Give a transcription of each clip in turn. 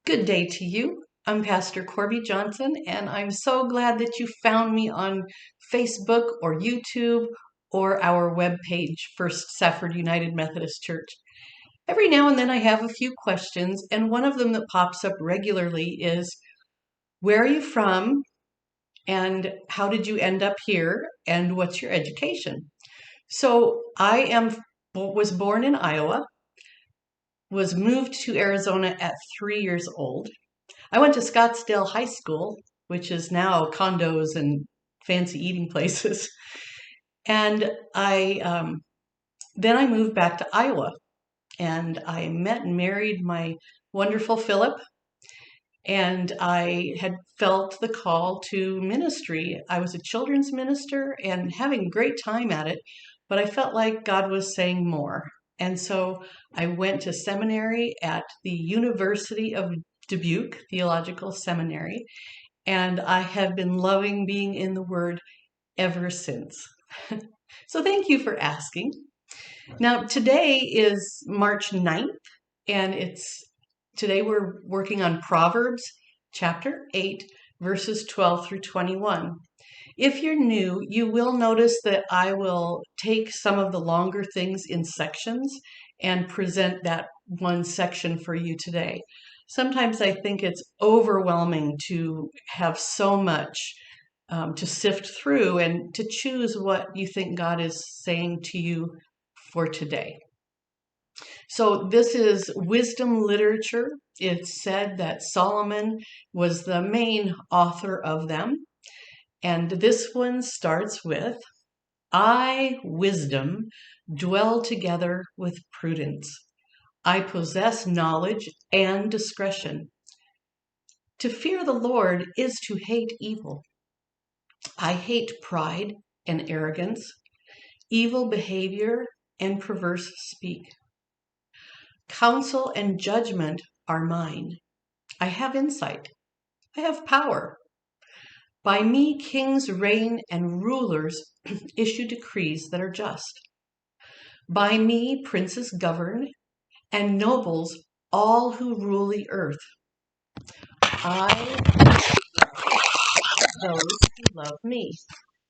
Good day to you. I'm Pastor Corby Johnson, and I'm so glad that you found me on Facebook or YouTube or our webpage, First Safford United Methodist Church. Every now and then I have a few questions, and one of them that pops up regularly is, where are you from? And how did you end up here? And what's your education? So was born in Iowa, was moved to Arizona at 3 years old. I went to Scottsdale High School, which is now condos and fancy eating places. And then I moved back to Iowa, and I met and married my wonderful Philip. And I had felt the call to ministry. I was a children's minister and having a great time at it, but I felt like God was saying more. And so I went to seminary at the University of Dubuque Theological Seminary, and I have been loving being in the Word ever since. So thank you for asking. Now, today is March 9th, and today we're working on Proverbs chapter 8, verses 12 through 21. If you're new, you will notice that I will take some of the longer things in sections and present that one section for you today. Sometimes I think it's overwhelming to have so much to sift through and to choose what you think God is saying to you for today. So this is wisdom literature. It's said that Solomon was the main author of them. And this one starts with, I, wisdom, dwell together with prudence. I possess knowledge and discretion. To fear the Lord is to hate evil. I hate pride and arrogance, evil behavior and perverse speak. Counsel and judgment are mine. I have insight. I have power. By me, kings reign and rulers issue decrees that are just. By me, princes govern and nobles all who rule the earth. I love those who love me,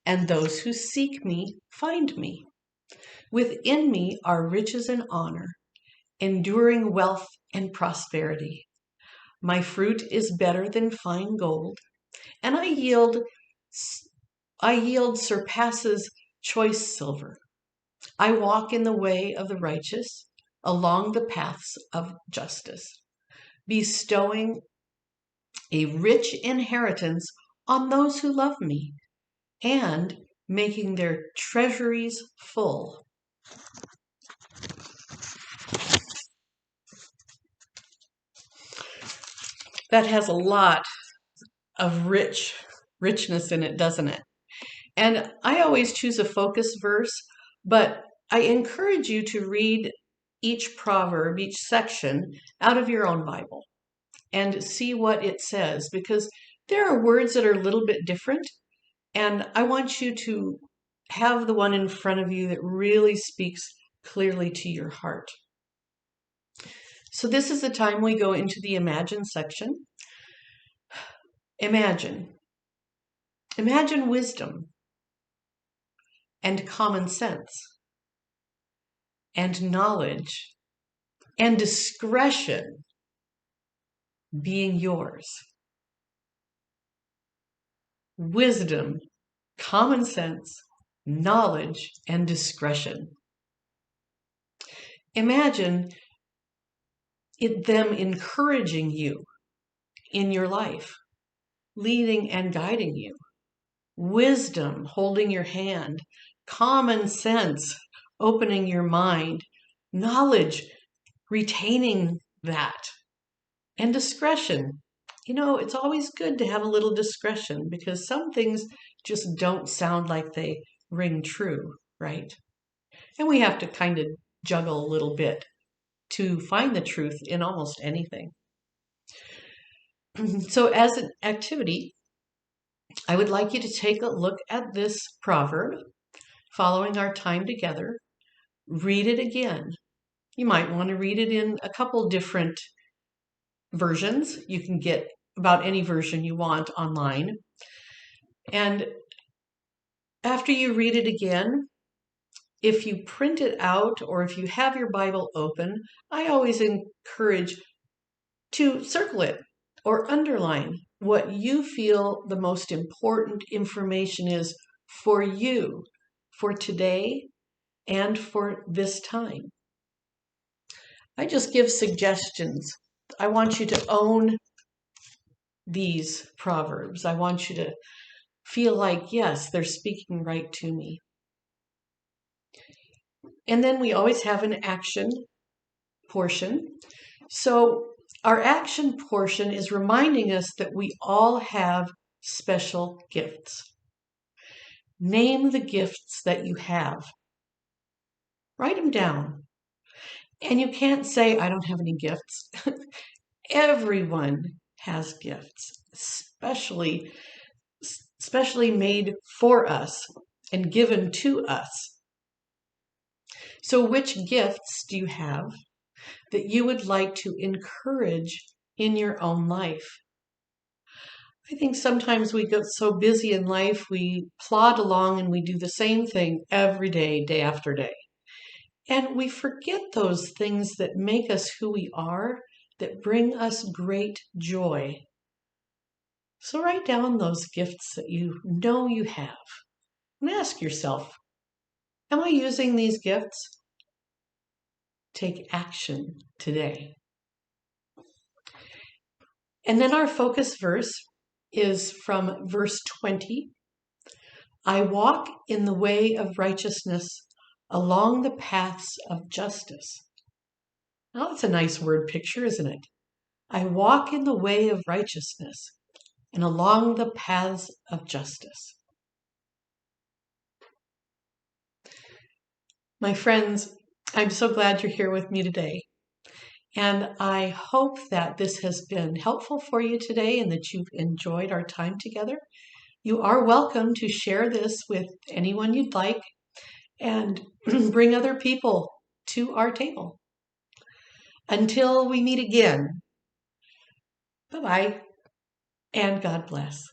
and those who seek me find me. Within me are riches and honor, enduring wealth and prosperity. My fruit is better than fine gold, and I yield surpasses choice silver. I walk in the way of the righteous, along the paths of justice, bestowing a rich inheritance on those who love me, and making their treasuries full. That has a lot of richness in it, doesn't it? And I always choose a focus verse, but I encourage you to read each proverb, each section out of your own Bible and see what it says, because there are words that are a little bit different. And I want you to have the one in front of you that really speaks clearly to your heart. So this is the time we go into the imagine section. Imagine. Imagine wisdom and common sense and knowledge and discretion being yours. Wisdom, common sense, knowledge, and discretion. Imagine them encouraging you in your life, leading and guiding you. Wisdom, holding your hand. Common sense, opening your mind. Knowledge, retaining that. And discretion. You know, it's always good to have a little discretion because some things just don't sound like they ring true, right? And we have to kind of juggle a little bit to find the truth in almost anything. So as an activity, I would like you to take a look at this proverb, following our time together. Read it again. You might want to read it in a couple different versions. You can get about any version you want online. And after you read it again, if you print it out or if you have your Bible open, I always encourage to circle it or underline what you feel the most important information is for you, for today, and for this time. I just give suggestions. I want you to own these Proverbs. I want you to feel like, yes, they're speaking right to me. And then we always have an action portion. So our action portion is reminding us that we all have special gifts. Name the gifts that you have. Write them down. And you can't say, I don't have any gifts. Everyone has gifts, especially made for us and given to us. So which gifts do you have that you would like to encourage in your own life? I think sometimes we get so busy in life, we plod along and we do the same thing every day, day after day. And we forget those things that make us who we are, that bring us great joy. So write down those gifts that you know you have and ask yourself, am I using these gifts? Take action today. And then our focus verse is from verse 20. I walk in the way of righteousness along the paths of justice. Now that's a nice word picture, isn't it? I walk in the way of righteousness and along the paths of justice. My friends, I'm so glad you're here with me today. And I hope that this has been helpful for you today and that you've enjoyed our time together. You are welcome to share this with anyone you'd like and bring other people to our table. Until we meet again, bye-bye and God bless.